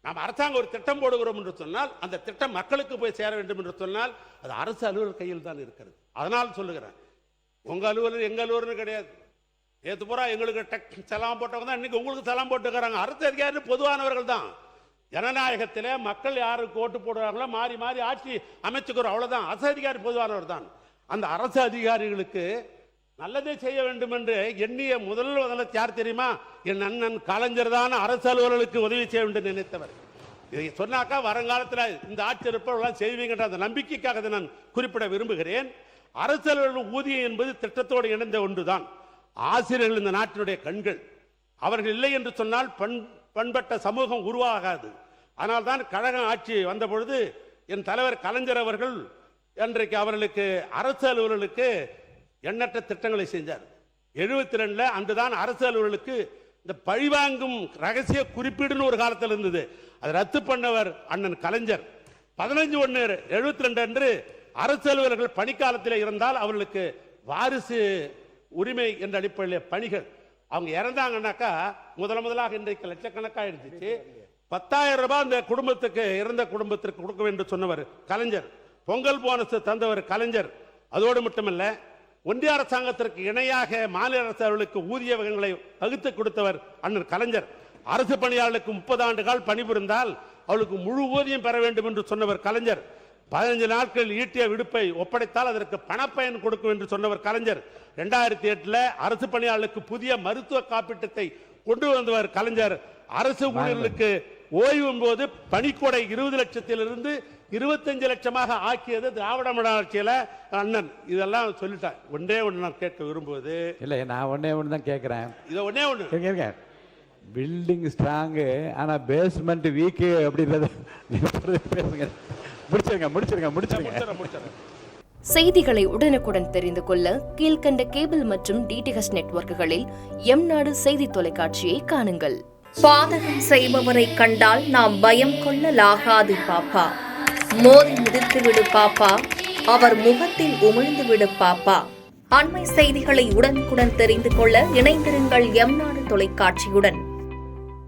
நாம் அரசாங்கம் ஒரு திட்டம் போடுகிறோம் என்று சொன்னால் அந்த திட்டம் மக்களுக்கு போய் சேர வேண்டும் என்று சொன்னால் அது அரசு அலுவலர் கையில் தான் இருக்கிறது. அதனால் சொல்லுகிறேன், உங்க அலுவலர் எங்க அலுவலர் கிடையாது. நேற்று பூரா எங்களுக்கு சலாம் போட்டவங்க தான் இன்னைக்கு உங்களுக்கு சலாம் போட்டுக்கிறாங்க. அரசு அதிகாரி பொதுவானவர்கள் தான். ஜனநாயகத்தில் மக்கள் யாருக்கு ஓட்டு போடுறாங்களோ மாறி மாறி ஆட்சி அமைச்சுக்கிறோம், அவ்வளவுதான். அரசு அதிகாரி பொதுவானவர் தான். அந்த அரசு அதிகாரிகளுக்கு நல்லதே செய்ய வேண்டும் என்று எண்ணிய முதல்ல யார் தெரியுமா? என் அண்ணன் கலைஞர் தான் அரசு அலுவலர்களுக்கு உதவி செய்ய வேண்டும் நினைத்தவர். இதை சொன்னாக்கா வருங்காலத்தில் இந்த ஆட்சி இருப்பவர்களாம் செய்வீங்கன்ற அந்த நம்பிக்கைக்காக நான் குறிப்பிட விரும்புகிறேன். அரசு அலுவலர்கள் ஊதியம் என்பது திட்டத்தோடு இணைந்த ஒன்றுதான். ஆசிரியர்கள் இந்த நாட்டினுடைய கண்கள். அவர்கள் இல்லை என்று சொன்னால் பண்பட்ட சமூகம் உருவாகாது. ஆனால் தான் கழகம் ஆட்சி வந்த பொழுது என் தலைவர் கலைஞர் அவர்கள் இன்றைக்கு அவர்களுக்கு அரசு அலுவலர்களுக்கு எண்ணற்ற திட்டங்களை செஞ்சார். 72 அன்றுதான் அரசு அலுவலர்களுக்கு இந்த பழிவாங்கும் ரகசிய குறிப்பீடுன்னு ஒரு காலத்தில் இருந்தது. அதை ரத்து பண்ணவர் அண்ணன் கலைஞர். 15/1/72 அன்று அரசு அலுவலர்கள் பணிக்காலத்தில் இருந்தால் அவர்களுக்கு வாரிசு உரிமை என்ற அடிப்படையில் பணிகள் அவங்க இறந்தாங்கன்னாக்கா முதலாக இன்றைக்கு லட்சக்கணக்காக இருந்துச்சு. 10,000 ரூபாய் அந்த குடும்பத்துக்கு இறந்த குடும்பத்திற்கு கொடுக்க வேண்டும் சொன்னவர் கலைஞர். பொங்கல் போனஸ் தந்தவர் கலைஞர். அதோடு மட்டுமல்ல, ஒன்றிய அரசாங்கத்திற்கு இணையாக மாநில அரசு அவர்களுக்கு ஊதிய வகைகளை வகுத்து கொடுத்தவர் அண்ணன் கலைஞர். அரசு பணியாளர்களுக்கு 30 ஆண்டுகள் பணிபுரிந்தால் அவளுக்கு முழு ஊதியம் பெற வேண்டும் என்று சொன்னவர் கலைஞர். 15 நாட்கள் ஈட்டிய விடுப்பை ஒப்படைத்தால் அதற்கு பணப்பயன் கொடுக்கும் என்று சொன்னவர் கலைஞர். 2008 அரசு பணியாளர்களுக்கு புதிய மருத்துவ காப்பீட்டத்தை கொண்டு வந்தவர் கலைஞர். அரசு ஊழியர்களுக்கு ஓய்வும் போது பணிக்கொடை 20 லட்சத்திலிருந்து 25 லட்சமாக ஆக்கியது திராவிட மாடல் ஆட்சியில அண்ணன். இதெல்லாம் சொல்லிட்டேன். ஒன்றே ஒன்று நான் கேட்க விரும்புவது இல்லை, நான் ஒன்னே ஒன்று தான் கேட்கிறேன். இதை ஒன்னே ஒன்று, பில்டிங் ஸ்ட்ராங்கு ஆனா பேஸ்மெண்ட் வீக்கு அப்படின்றத பேசுங்க. முடிச்சிருங்க. செய்திகளை உடனுக்குடன் தெரிந்து கொள்ள கீழ்கண்ட கேபிள் மற்றும் டிடிஎச் நெட்வொர்க்குகளில் எம் நாடு செய்தி தொலைக்காட்சியை காணுங்கள். பாதகம் செய்பவரை கண்டால் நாம் பயம் கொள்ளலாகாது பாப்பா. மோதி மிதித்து விடு பாப்பா, அவர் முகத்தில் உமிழ்ந்து விடு பாப்பா. அண்மை செய்திகளை உடனுக்குடன் தெரிந்து கொள்ள இணைந்திருங்கள் எம் நாடு தொலைக்காட்சியுடன்.